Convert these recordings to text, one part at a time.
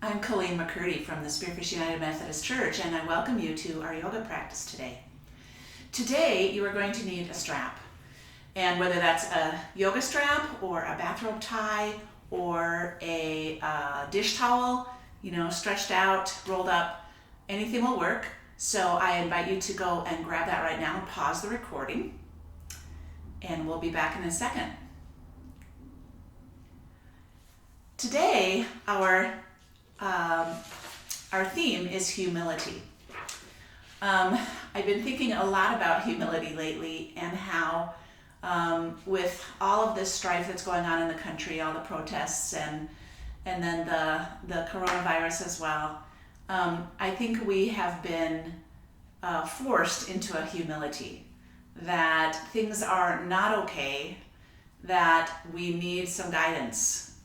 I'm Colleen McCurdy from the Spearfish United Methodist Church, and I welcome you to our yoga practice today. Today, you are going to need a strap. And whether that's a yoga strap or a bathrobe tie or a dish towel, stretched out, rolled up, anything will work. So I invite you to go and grab that right now and pause the recording. And we'll be back in a second. Today, our theme is humility. I've been thinking a lot about humility lately and how with all of this strife that's going on in the country, all the protests and then the coronavirus as well, I think we have been forced into a humility that things are not okay, that we need some guidance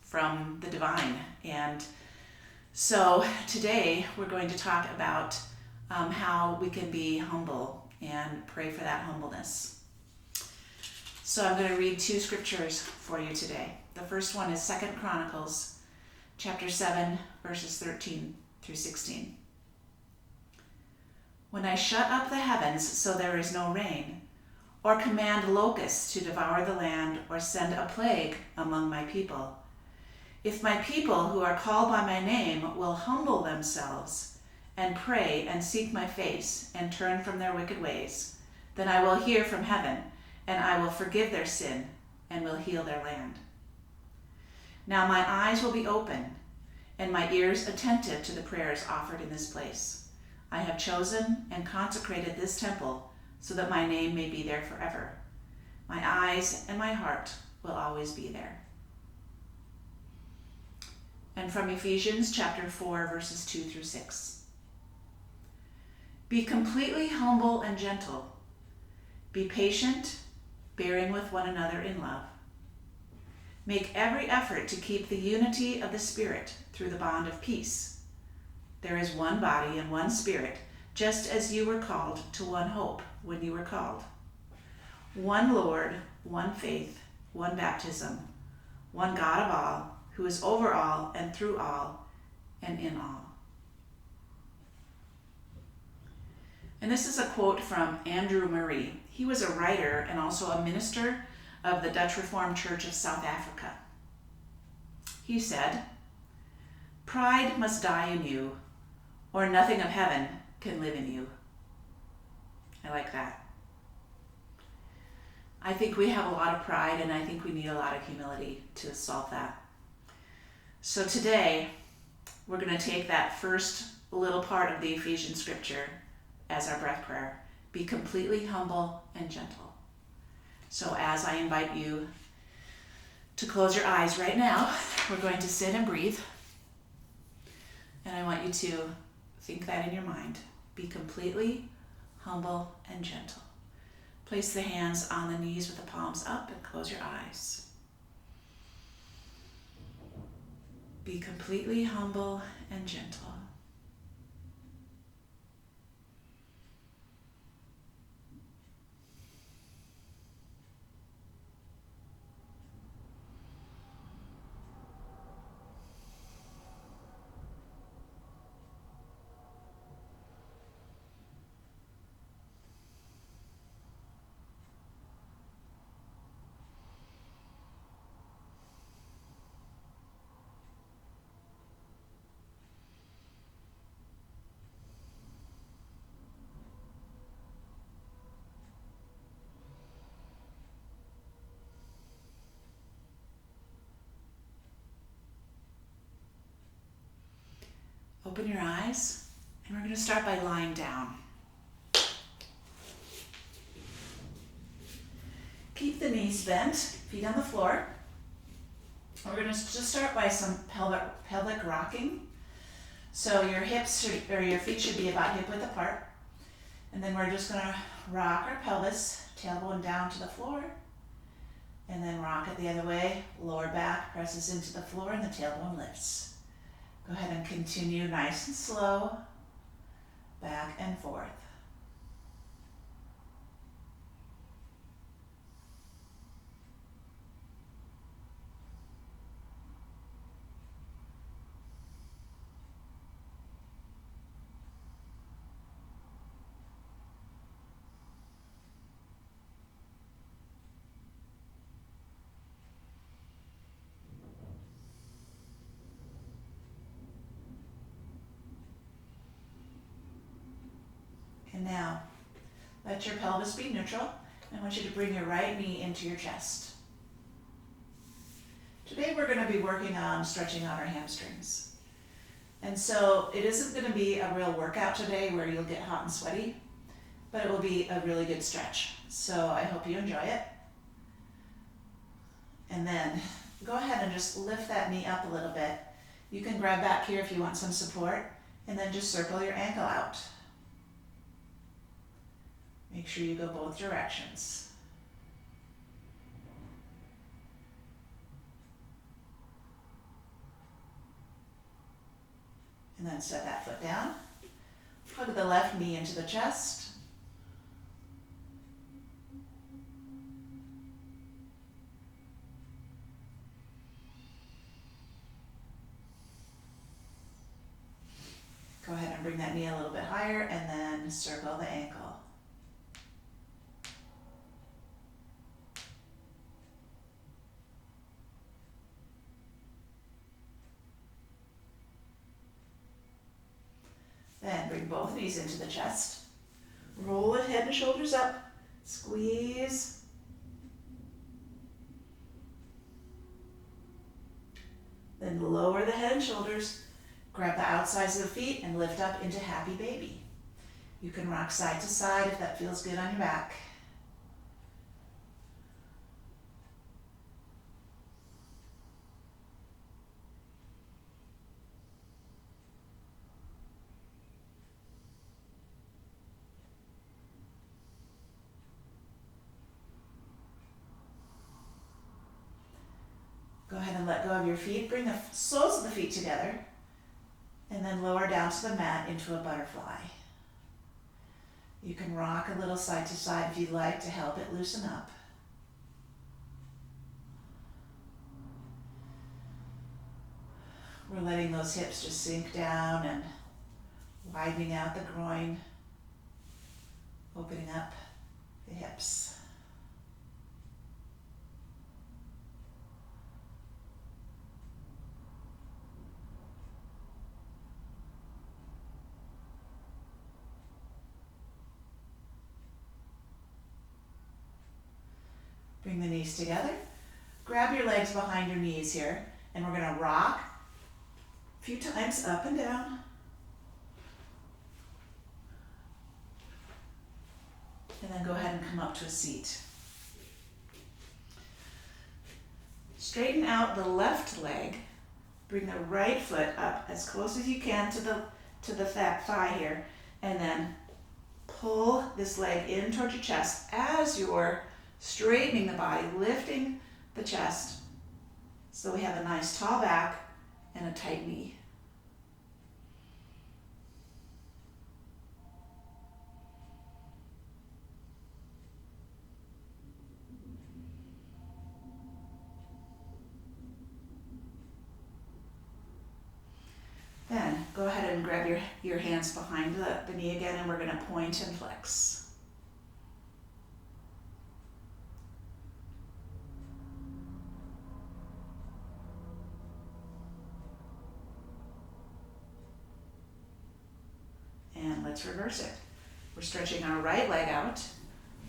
from the divine. And so today we're going to talk about how we can be humble and pray for that humbleness. So I'm going to read two scriptures for you today. The first one is 2 Chronicles chapter 7, verses 13 through 16. When I shut up the heavens so there is no rain, or command locusts to devour the land, or send a plague among my people, if my people who are called by my name will humble themselves and pray and seek my face and turn from their wicked ways, then I will hear from heaven, and I will forgive their sin and will heal their land. Now my eyes will be open and my ears attentive to the prayers offered in this place. I have chosen and consecrated this temple so that my name may be there forever. My eyes and my heart will always be there. And from Ephesians chapter 4, verses 2 through 6. Be completely humble and gentle. Be patient, bearing with one another in love. Make every effort to keep the unity of the Spirit through the bond of peace. There is one body and one Spirit, just as you were called to one hope when you were called. One Lord, one faith, one baptism, one God of all, who is over all and through all and in all. And this is a quote from Andrew Murray. He was a writer and also a minister of the Dutch Reformed Church of South Africa. He said, "Pride must die in you, or nothing of heaven can live in you." I like that. I think we have a lot of pride, and I think we need a lot of humility to solve that. So today, we're going to take that first little part of the Ephesians scripture as our breath prayer. Be completely humble and gentle. So as I invite you to close your eyes right now, we're going to sit and breathe. And I want you to think that in your mind. Be completely humble and gentle. Place the hands on the knees with the palms up and close your eyes. Be completely humble and gentle. Open your eyes, and we're going to start by lying down. Keep the knees bent, feet on the floor. We're going to just start by some pelvic rocking. So your hips or your feet should be about hip width apart. And then we're just going to rock our pelvis, tailbone down to the floor. And then rock it the other way. Lower back presses into the floor and the tailbone lifts. Go ahead and continue nice and slow, back and forth. Let your pelvis be neutral. I want you to bring your right knee into your chest. Today we're going to be working on stretching out our hamstrings. And so it isn't going to be a real workout today where you'll get hot and sweaty, but it will be a really good stretch. So I hope you enjoy it. And then go ahead and just lift that knee up a little bit. You can grab back here if you want some support, and then just circle your ankle out. Make sure you go both directions. And then set that foot down. Hug the left knee into the chest. Go ahead and bring that knee a little bit higher and then circle the ankle. Then bring both knees into the chest. Roll it head and shoulders up. Squeeze. Then lower the head and shoulders. Grab the outsides of the feet and lift up into happy baby. You can rock side to side if that feels good on your back. Go ahead and let go of your feet. Bring the soles of the feet together. And then lower down to the mat into a butterfly. You can rock a little side to side if you'd like to help it loosen up. We're letting those hips just sink down and widening out the groin, opening up the hips. Bring the knees together. Grab your legs behind your knees here, and we're going to rock a few times up and down. And then go ahead and come up to a seat. Straighten out the left leg. Bring the right foot up as close as you can to the thigh here, and then pull this leg in towards your chest as you're straightening the body, lifting the chest so we have a nice tall back and a tight knee. Then go ahead and grab your hands behind the knee again, and we're going to point and flex. And let's reverse it. We're stretching our right leg out,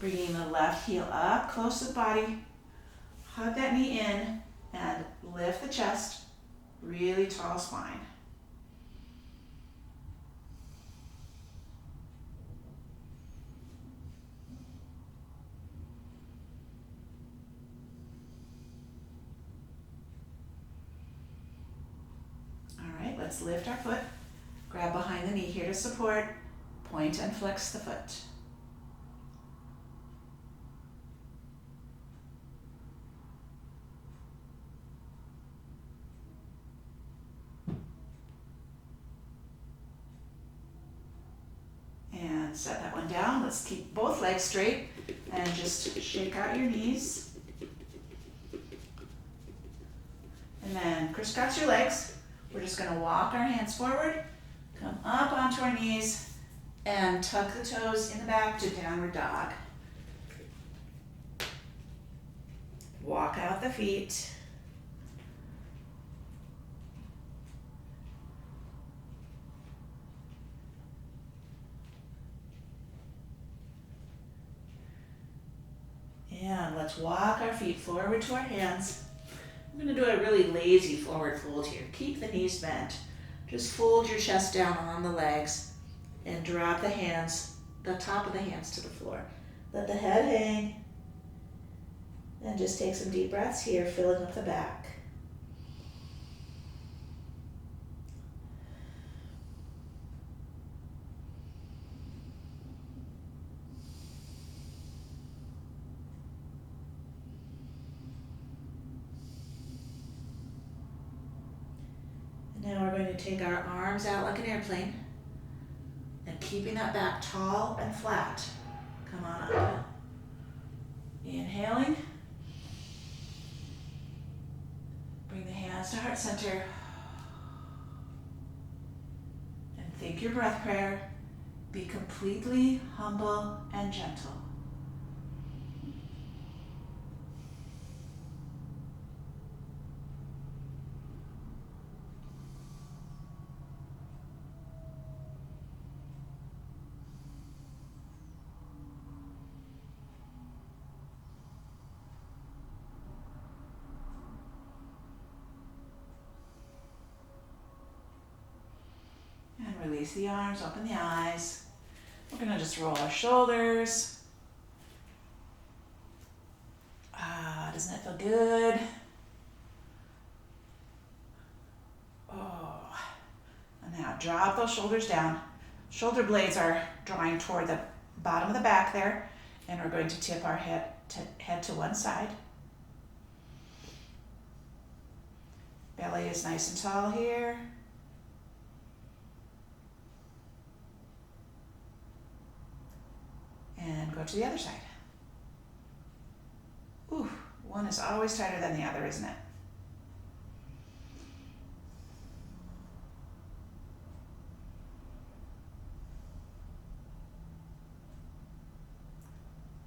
bringing the left heel up close to the body. Hug that knee in and lift the chest, really tall spine. All right, let's lift our foot. Grab behind the knee here to support. Point and flex the foot. And set that one down. Let's keep both legs straight and just shake out your knees. And then crisscross your legs. We're just going to walk our hands forward, come up onto our knees, and tuck the toes in the back to downward dog. Walk out the feet. And let's walk our feet forward to our hands. I'm going to do a really lazy forward fold here. Keep the knees bent. Just fold your chest down on the legs and drop the hands, the top of the hands to the floor. Let the head hang. And just take some deep breaths here, filling up the back. Now we're going to take our arms out like an airplane and keeping that back tall and flat. Come on up. Inhaling. Bring the hands to heart center. And think your breath prayer. Be completely humble and gentle. Release the arms, open the eyes. We're going to just roll our shoulders. Doesn't that feel good? Oh, and now drop those shoulders down. Shoulder blades are drawing toward the bottom of the back there, and we're going to tip our head to one side. Belly is nice and tall here. And go to the other side. Ooh, one is always tighter than the other, isn't it?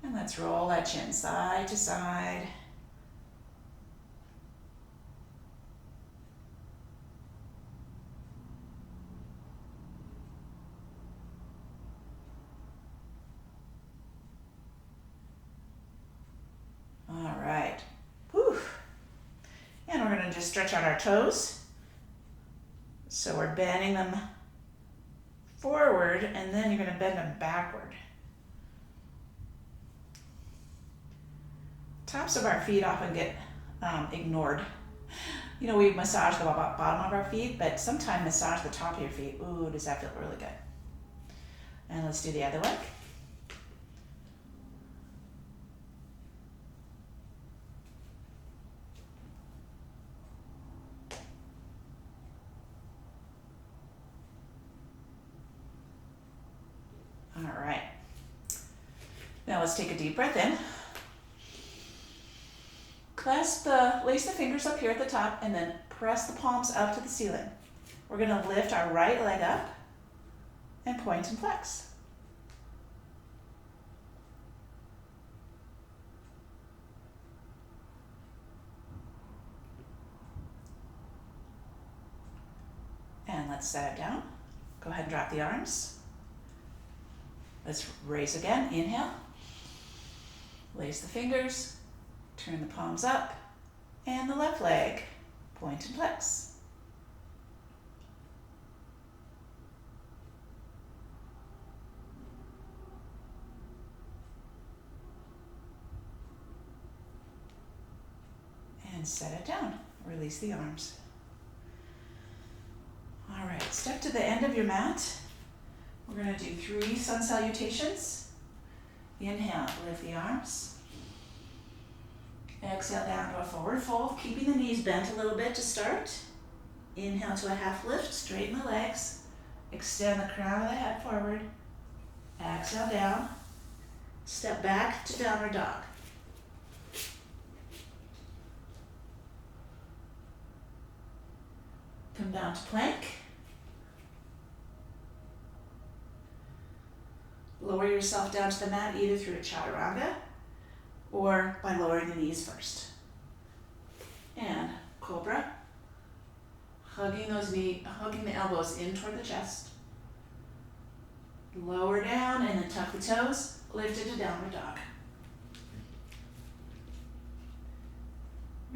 And let's roll that chin side to side. All right. Whew. And we're going to just stretch out our toes. So we're bending them forward, and then you're going to bend them backward. Tops of our feet often get ignored. You know, we massage the bottom of our feet, but sometimes massage the top of your feet. Ooh, does that feel really good? And let's do the other leg. All right. Now let's take a deep breath in. Lace the fingers up here at the top and then press the palms up to the ceiling. We're going to lift our right leg up and point and flex. And let's set it down. Go ahead and drop the arms. Let's raise again. Inhale. Lace the fingers. Turn the palms up. And the left leg. Point and flex. And set it down. Release the arms. All right, step to the end of your mat. We're going to do 3 sun salutations. Inhale, lift the arms. Exhale down to a forward fold, keeping the knees bent a little bit to start. Inhale to a half lift, straighten the legs. Extend the crown of the head forward. Exhale down. Step back to downward dog. Come down to plank. Lower yourself down to the mat either through a chaturanga or by lowering the knees first. And cobra, hugging the elbows in toward the chest. Lower down and then tuck the toes, lift into downward dog.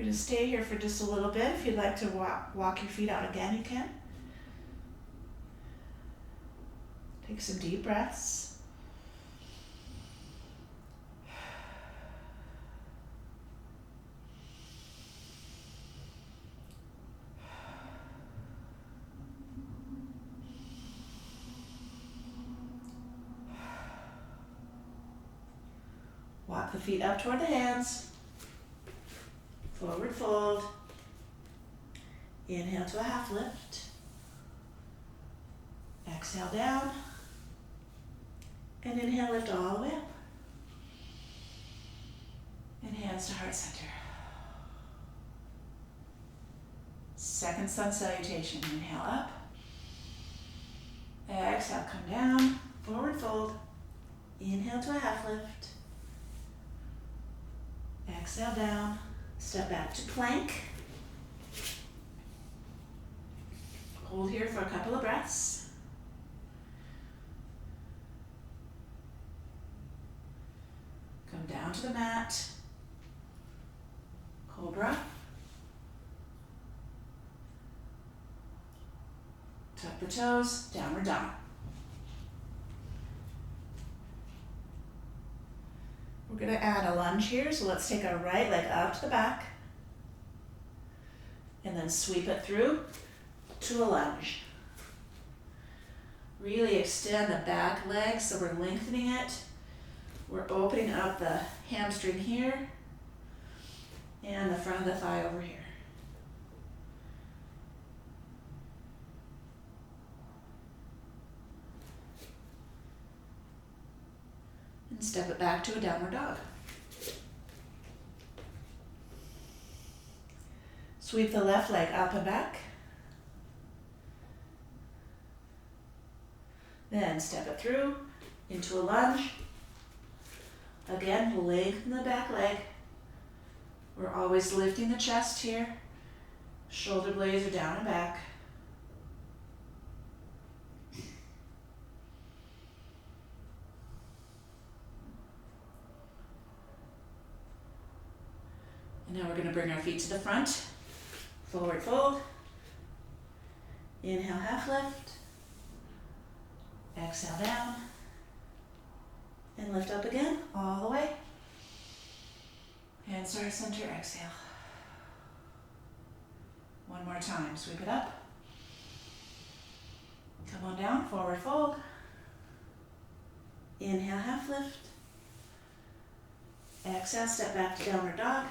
We're going to stay here for just a little bit. If you'd like to walk your feet out again, you can. Take some deep breaths. Walk the feet up toward the hands. Forward fold. Inhale to a half lift. Exhale down. And inhale, lift all the way up. And hands to heart center. Second sun salutation. Inhale up. Exhale, come down. Forward fold. Inhale to a half lift. Exhale down. Step back to plank. Hold here for a couple of breaths. Come down to the mat. Cobra. Tuck the toes, downward dog. We're going to add a lunge here, so let's take our right leg out to the back and then sweep it through to a lunge. Really extend the back leg so we're lengthening it. We're opening up the hamstring here and the front of the thigh over here. And step it back to a downward dog. Sweep the left leg up and back. Then step it through into a lunge. Again, lengthen the back leg. We're always lifting the chest here. Shoulder blades are down and back. And now we're going to bring our feet to the front. Forward fold. Inhale, half lift. Exhale down. And lift up again, all the way. Hands to heart center, exhale. One more time, sweep it up. Come on down, forward fold. Inhale, half lift. Exhale, step back to downward dog.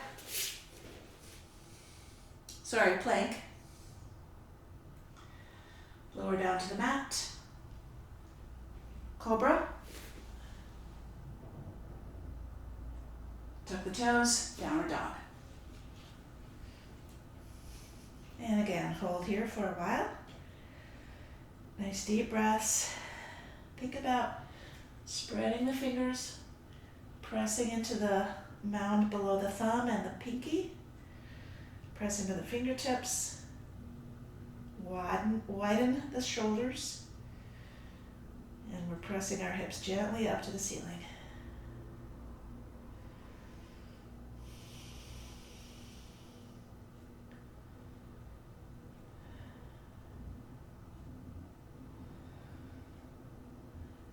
Sorry, plank. Lower down to the mat. Cobra. Tuck the toes, downward dog. And again, hold here for a while. Nice deep breaths. Think about spreading the fingers, pressing into the mound below the thumb and the pinky. Press into the fingertips. Widen the shoulders. And we're pressing our hips gently up to the ceiling.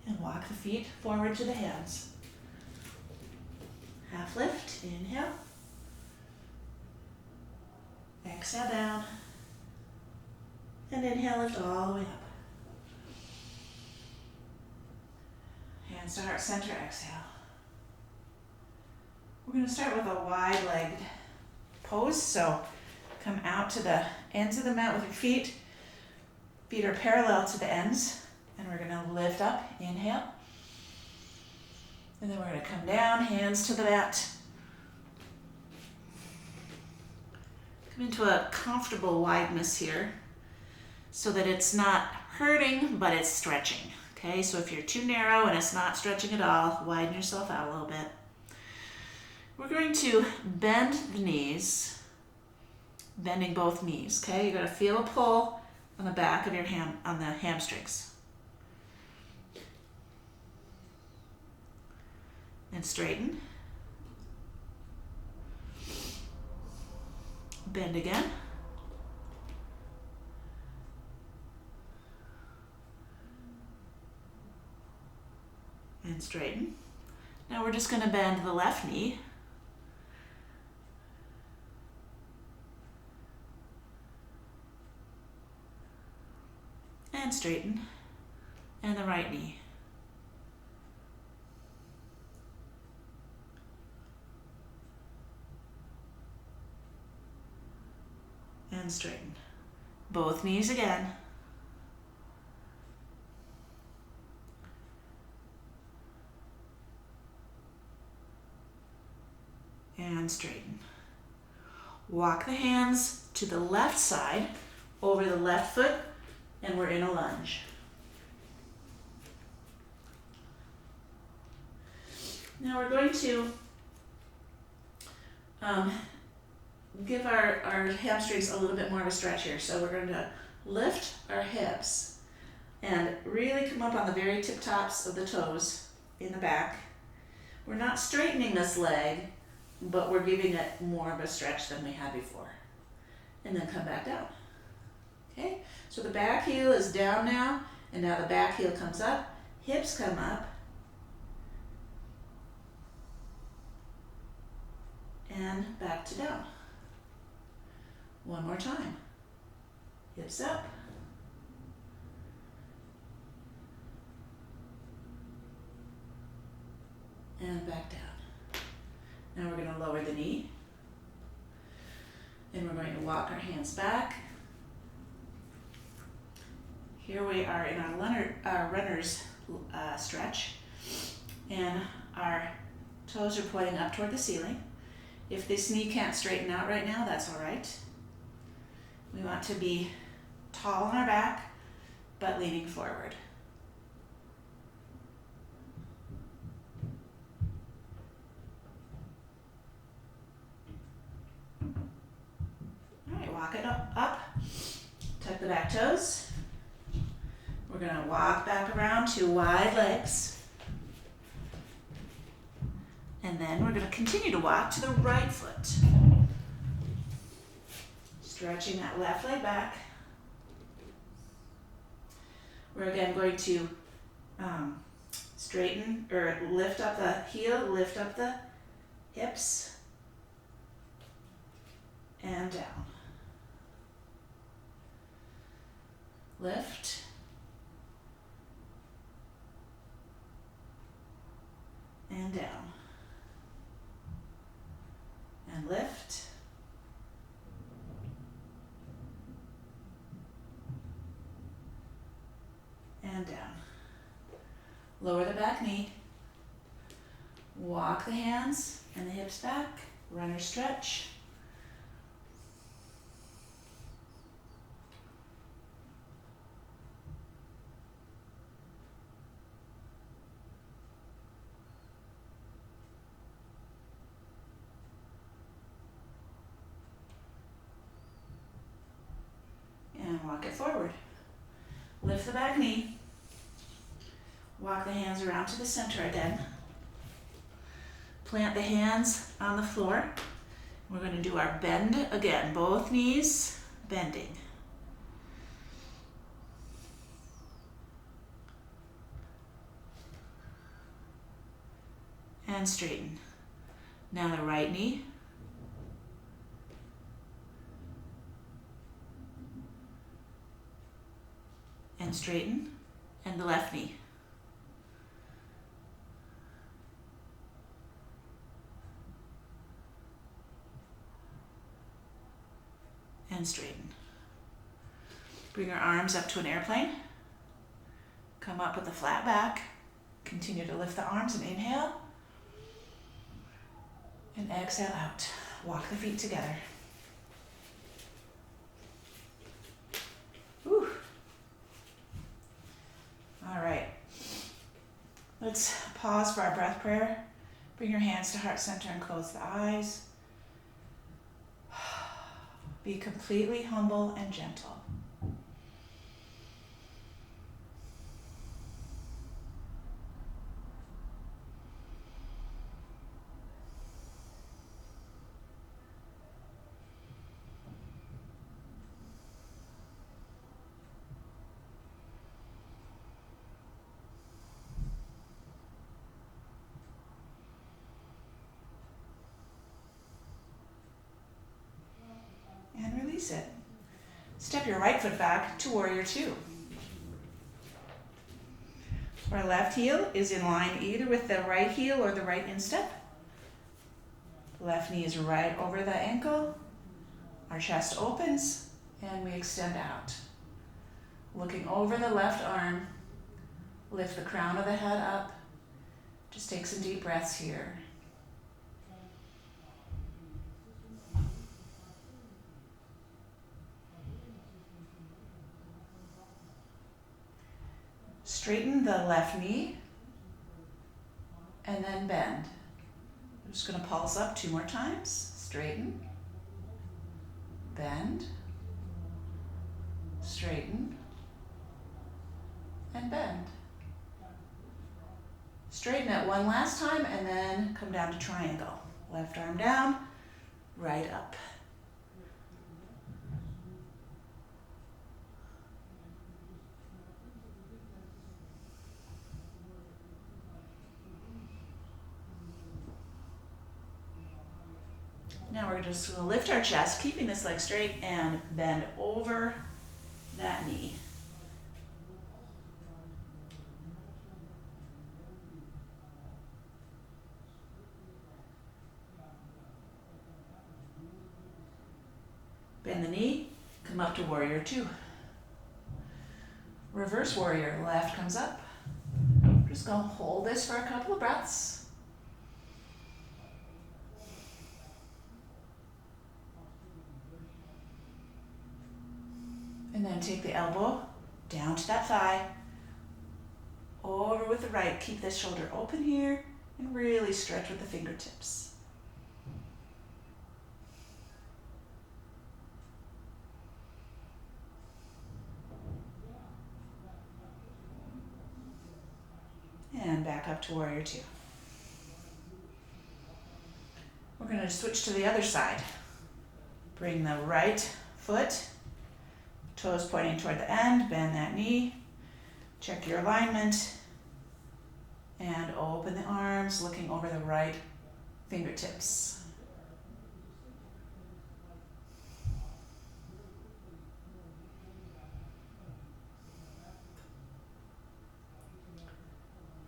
And walk the feet forward to the hands. Half lift, inhale. Exhale down. And inhale, lift all the way up. Hands to heart center, exhale. We're going to start with a wide-legged pose. So come out to the ends of the mat with your feet. Feet are parallel to the ends. And we're going to lift up, inhale. And then we're going to come down, hands to the mat. Come into a comfortable wideness here so that it's not hurting, but it's stretching. Okay, so if you're too narrow and it's not stretching at all, widen yourself out a little bit. We're going to bend the knees, bending both knees, okay? You're going to feel a pull on the back of your on the hamstrings. And straighten. Bend again. And straighten. Now we're just going to bend the left knee. And straighten. And the right knee. And straighten. Both knees again. And straighten. Walk the hands to the left side over the left foot, and we're in a lunge. Now we're going to give our hamstrings a little bit more of a stretch here. So we're going to lift our hips and really come up on the very tip tops of the toes in the back. We're not straightening this leg, but we're giving it more of a stretch than we had before. And then come back down. Okay, so the back heel is down now, and now the back heel comes up, hips come up, and back to down. One more time. Hips up. And back down. Now we're going to lower the knee. And we're going to walk our hands back. Here we are in our runner's stretch. And our toes are pointing up toward the ceiling. If this knee can't straighten out right now, that's all right. We want to be tall on our back, but leaning forward. All right, walk it up. Tuck the back toes. We're going to walk back around to wide legs. And then we're going to continue to walk to the right foot. Stretching that left leg back. We're again going to straighten or lift up the heel, lift up the hips, and down. Lift. And down. And lift. And down. Lower the back knee. Walk the hands and the hips back. Runner stretch. And walk it forward. Lift the back knee. Walk the hands around to the center again. Plant the hands on the floor. We're going to do our bend again. Both knees bending. And straighten. Now the right knee. And straighten. And the left knee. And straighten. Bring our arms up to an airplane. Come up with a flat back. Continue to lift the arms and inhale. And exhale out. Walk the feet together. Whew. All right. Let's pause for our breath prayer. Bring your hands to heart center and close the eyes. Be completely humble and gentle. sit. Step your right foot back to warrior two. Our left heel is in line either with the right heel or the right instep. Left knee is right over the ankle. Our chest opens and we extend out. Looking over the left arm, lift the crown of the head up. Just take some deep breaths here. Straighten the left knee and then bend. I'm just going to pulse up 2 more times. Straighten, bend, straighten, and bend. Straighten it one last time and then come down to triangle. Left arm down, right up. Now we're just going to lift our chest, keeping this leg straight, and bend over that knee. Bend the knee, come up to warrior two. Reverse warrior, left comes up. Just going to hold this for a couple of breaths. And then take the elbow down to that thigh, over with the right. Keep this shoulder open here and really stretch with the fingertips. And back up to warrior two. We're going to switch to the other side. Bring the right foot, toes pointing toward the end, bend that knee, check your alignment, and open the arms, looking over the right fingertips.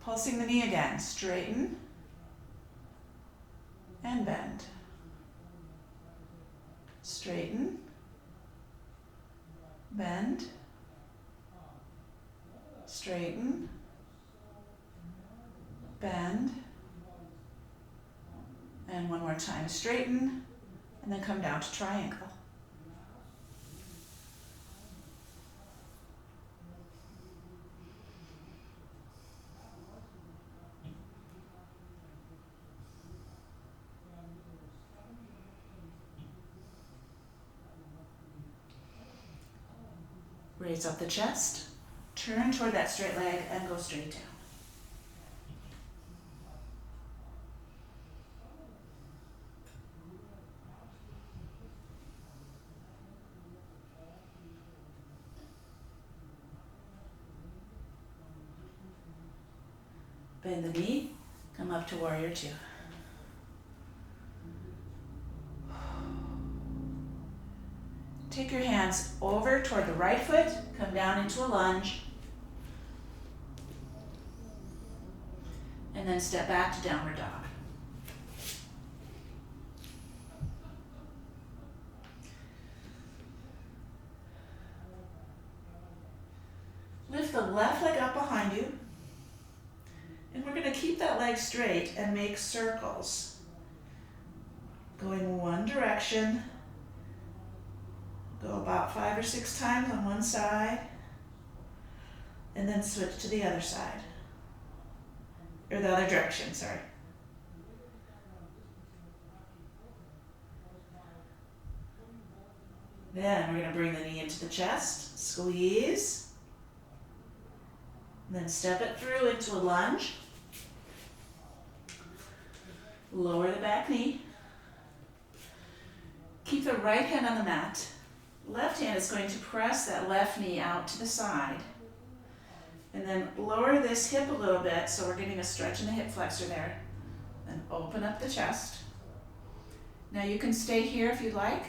Pulsing the knee again, straighten and bend. Straighten, bend, straighten, bend, and one more time, straighten, and then come down to triangle. Raise up the chest, turn toward that straight leg, and go straight down. Bend the knee, come up to warrior two. Take your hands over toward the right foot, come down into a lunge, and then step back to downward dog. Lift the left leg up behind you, and we're going to keep that leg straight and make circles, going one direction. Go about 5 or 6 times on one side, and then switch to the other side, or the other direction, sorry. Then we're going to bring the knee into the chest, squeeze, and then step it through into a lunge. Lower the back knee. Keep the right hand on the mat. Left hand is going to press that left knee out to the side. And then lower this hip a little bit, so we're getting a stretch in the hip flexor there. And open up the chest. Now you can stay here if you'd like,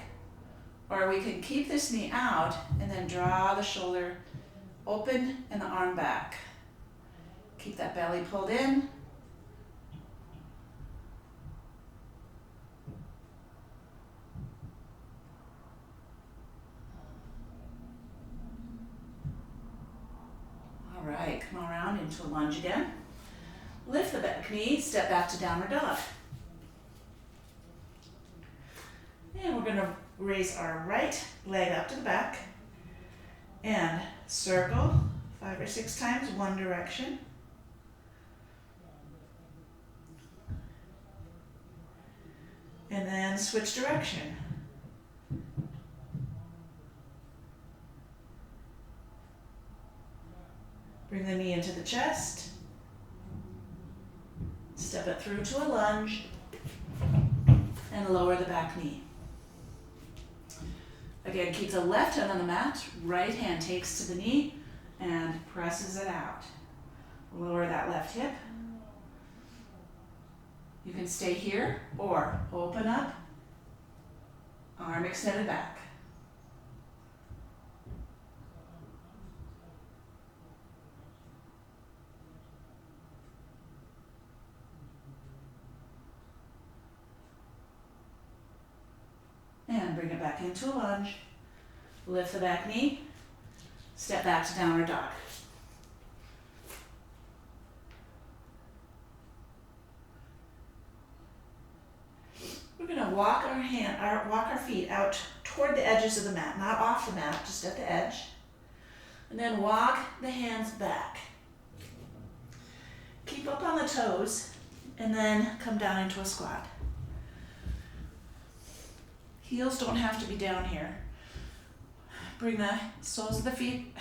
Or we can keep this knee out and then draw the shoulder open and the arm back. Keep that belly pulled in. All right, come around into a lunge again. Lift the back knee, step back to downward dog. And we're gonna raise our right leg up to the back and circle 5 or 6 times one direction. And then switch direction. Bring the knee into the chest. Step it through to a lunge and lower the back knee. Again, keep the left hand on the mat, right hand takes to the knee and presses it out. Lower that left hip. You can stay here or open up, arm extended back. And bring it back into a lunge. Lift the back knee, step back to downward dog. We're going to walk our feet out toward the edges of the mat, not off the mat, just at the edge. And then walk the hands back. Keep up on the toes and then come down into a squat. Heels don't have to be down here. Bring the soles of the feet,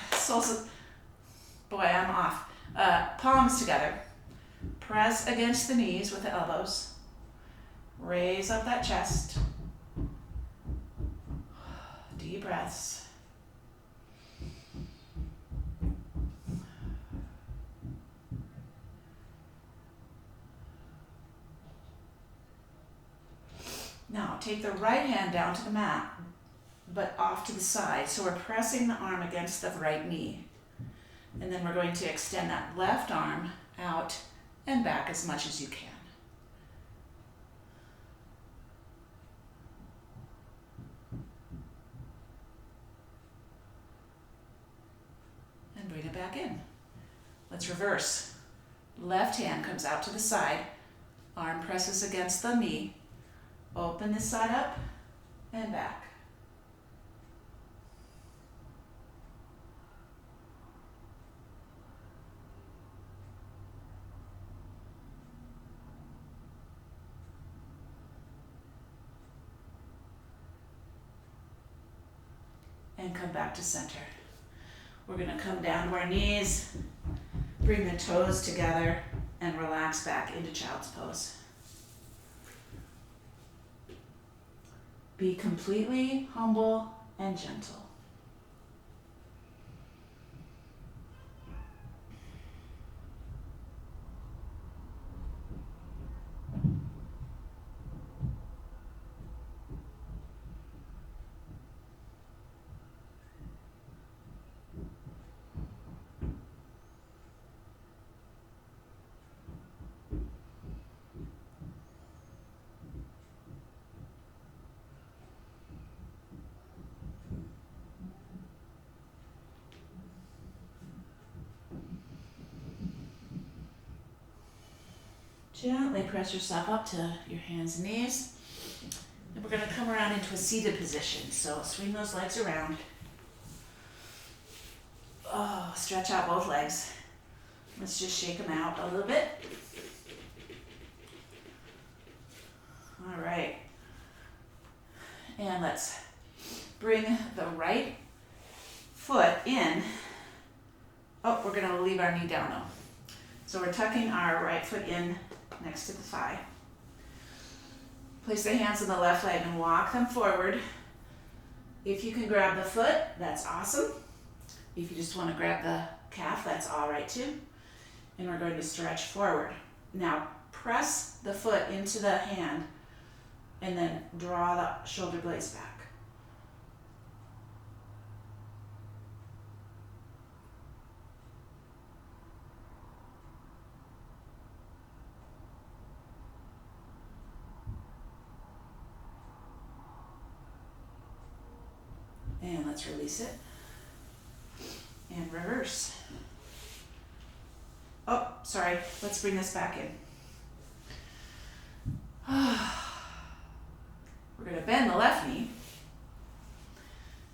palms together. Press against the knees with the elbows. Raise up that chest. Deep breaths. Now take the right hand down to the mat, but off to the side. So we're pressing the arm against the right knee. And then we're going to extend that left arm out and back as much as you can. And bring it back in. Let's reverse. Left hand comes out to the side, arm presses against the knee. Open this side up and back. And come back to center. We're going to come down to our knees, bring the toes together, and relax back into child's pose. Be completely humble and gentle. Gently press yourself up to your hands and knees. And we're going to come around into a seated position. So swing those legs around. Oh, stretch out both legs. Let's just shake them out a little bit. All right. And let's bring the right foot in. Oh, we're going to leave our knee down though. So we're tucking our right foot in next to the thigh. Place the hands on the left leg and walk them forward. If you can grab the foot, that's awesome. If you just want to grab the calf, that's all right too. And we're going to stretch forward. Now press the foot into the hand and then draw the shoulder blades back. let's release it. And reverse. Oh, sorry, let's bring this back in. We're going to bend the left knee.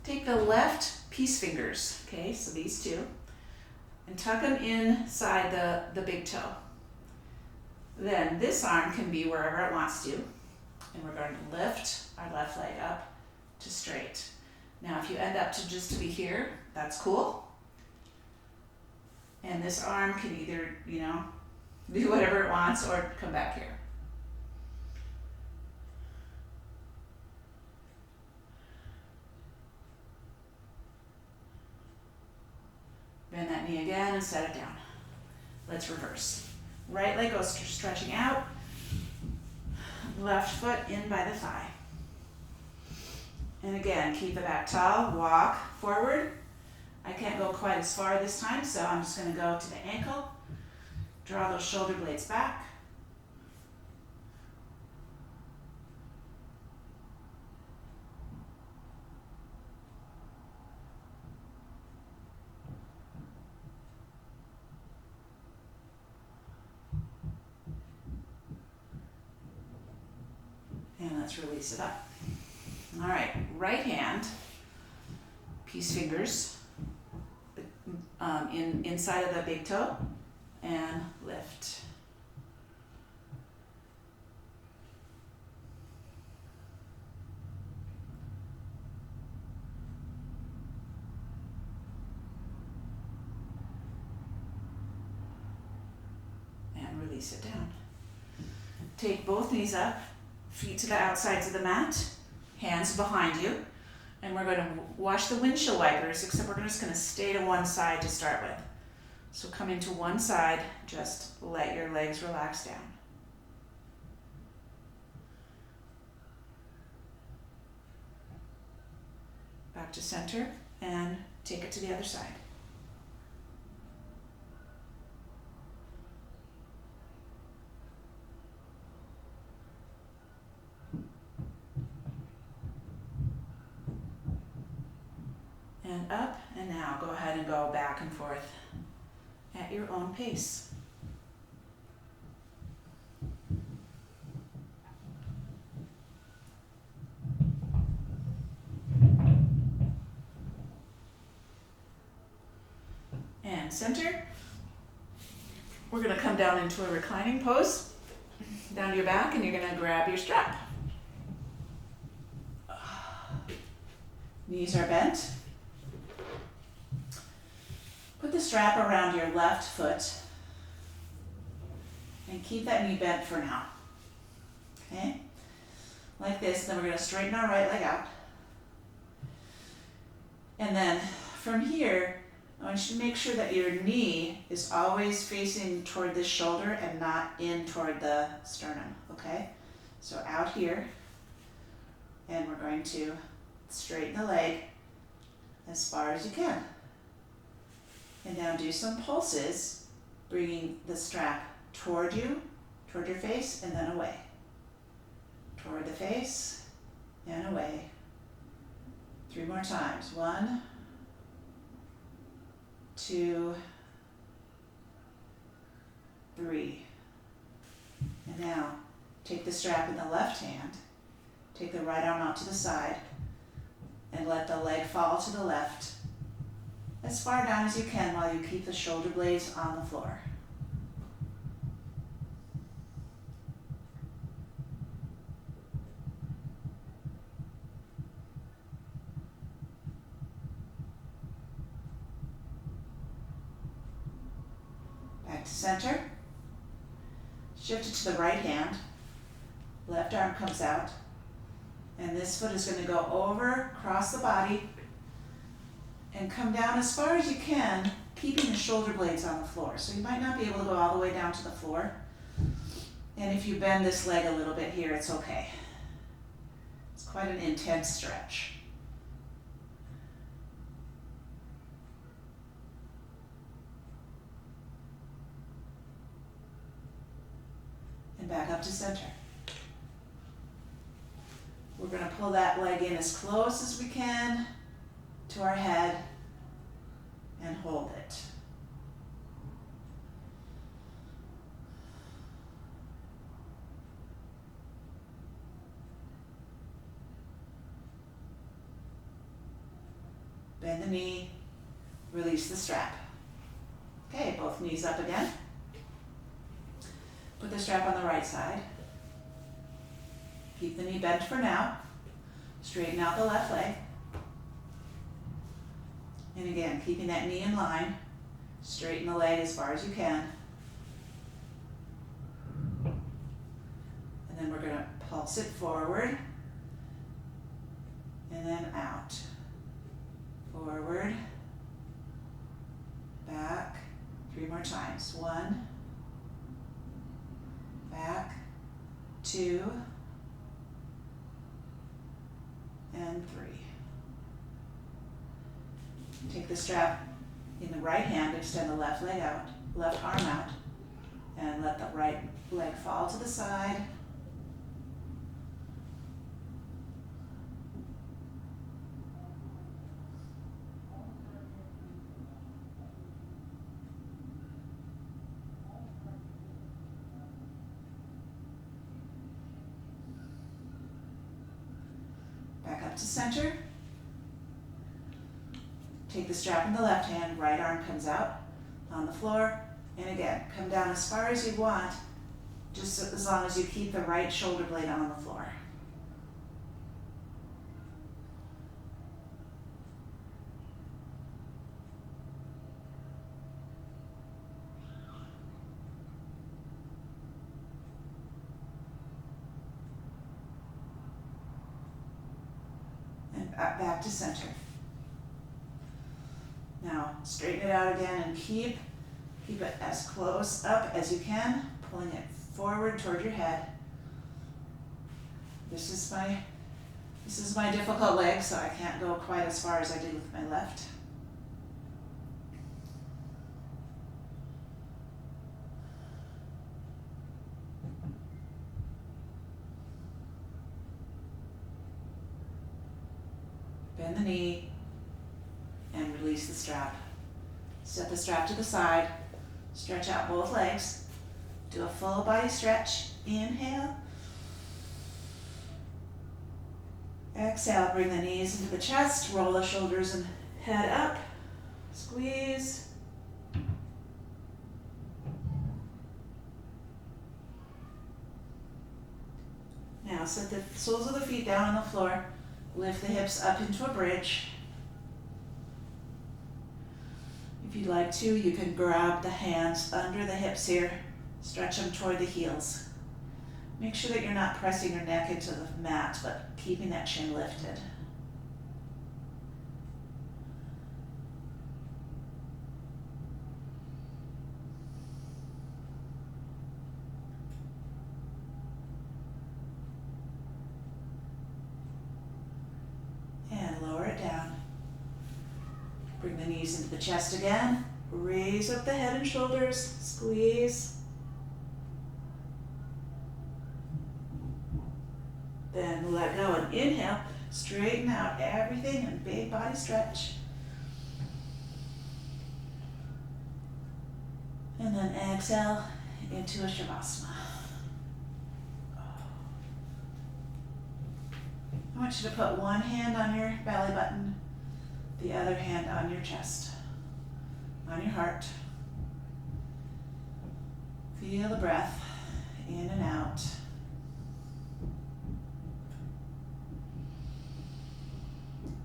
Take the left peace fingers, okay, so these two, and tuck them inside the big toe. Then this arm can be wherever it wants to, and we're going to lift our left leg up to straight. Now if you end up to be here, that's cool. And this arm can either, do whatever it wants or come back here. Bend that knee again and set it down. Let's reverse. Right leg goes stretching out. Left foot in by the thigh. And again, keep the back tall. Walk forward. I can't go quite as far this time, so I'm just going to go to the ankle. Draw those shoulder blades back. And let's release it up. All right, right hand, peace fingers inside of the big toe, and lift. And release it down. Take both knees up. Feet to the outsides of the mat, hands behind you, and we're going to wash the windshield wipers, except we're just going to stay to one side to start with. So come into one side, just let your legs relax down. Back to center, and take it to the other side. And up, and now go ahead and go back and forth at your own pace. And center. We're going to come down into a reclining pose, down to your back, and you're going to grab your strap. Knees are bent. Put the strap around your left foot and keep that knee bent for now. Okay? Like this, then we're going to straighten our right leg out. And then from here, I want you to make sure that your knee is always facing toward this shoulder and not in toward the sternum, okay? So out here, and we're going to straighten the leg as far as you can. And now do some pulses, bringing the strap toward you, toward your face, and then away. Toward the face, and away. 3 more times. 1, 2, 3. And now, take the strap in the left hand, take the right arm out to the side, and let the leg fall to the left, as far down as you can while you keep the shoulder blades on the floor. Back to center. Shift it to the right hand. Left arm comes out. And this foot is going to go over, across the body, and come down as far as you can, keeping the shoulder blades on the floor. So you might not be able to go all the way down to the floor. And if you bend this leg a little bit here, it's okay. It's quite an intense stretch. And back up to center. We're going to pull that leg in as close as we can to our head and hold it. Bend the knee, release the strap. Okay, both knees up again. Put the strap on the right side. Keep the knee bent for now. Straighten out the left leg. And again, keeping that knee in line. Straighten the leg as far as you can. And then we're going to pulse it forward and then out. Forward, back, 3 more times. 1, back, 2, and 3. Take the strap in the right hand, extend the left leg out, left arm out, and let the right leg fall to the side. Back up to center. Take the strap in the left hand, right arm comes out on the floor, and again, come down as far as you want, just as long as you keep the right shoulder blade on the floor. And back to center. Now, straighten it out again and keep it as close up as you can, pulling it forward toward your head. This is my difficult leg, so I can't go quite as far as I did with my left. Bend the knee and release the strap. Set the strap to the side, stretch out both legs, do a full body stretch. Inhale. Exhale, bring the knees into the chest, roll the shoulders and head up, squeeze. Now set the soles of the feet down on the floor, lift the hips up into a bridge. If you'd like to, you can grab the hands under the hips here, stretch them toward the heels. Make sure that you're not pressing your neck into the mat, but keeping that chin lifted. And lower it down. Bring the knees into the chest again. Raise up the head and shoulders, squeeze. Then let go and inhale, straighten out everything and big body stretch. And then exhale into a Shavasana. I want you to put one hand on your belly button, the other hand on your chest, on your heart. Feel the breath in and out.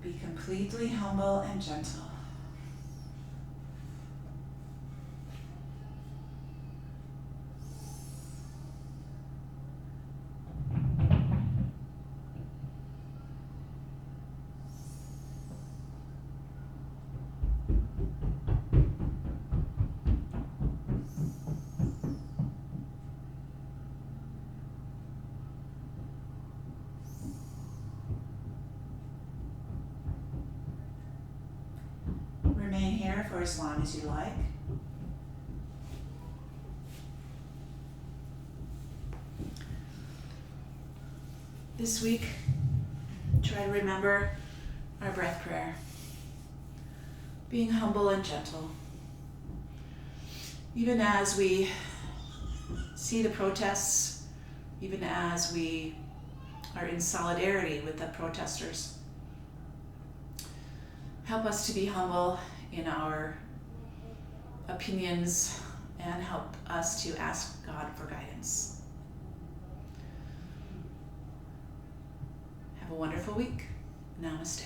Be completely humble and gentle. Remain here for as long as you like. This week, try to remember our breath prayer. being humble and gentle. Even as we see the protests, even as we are in solidarity with the protesters, help us to be humble in our opinions and help us to ask God for guidance. Have a wonderful week. Namaste.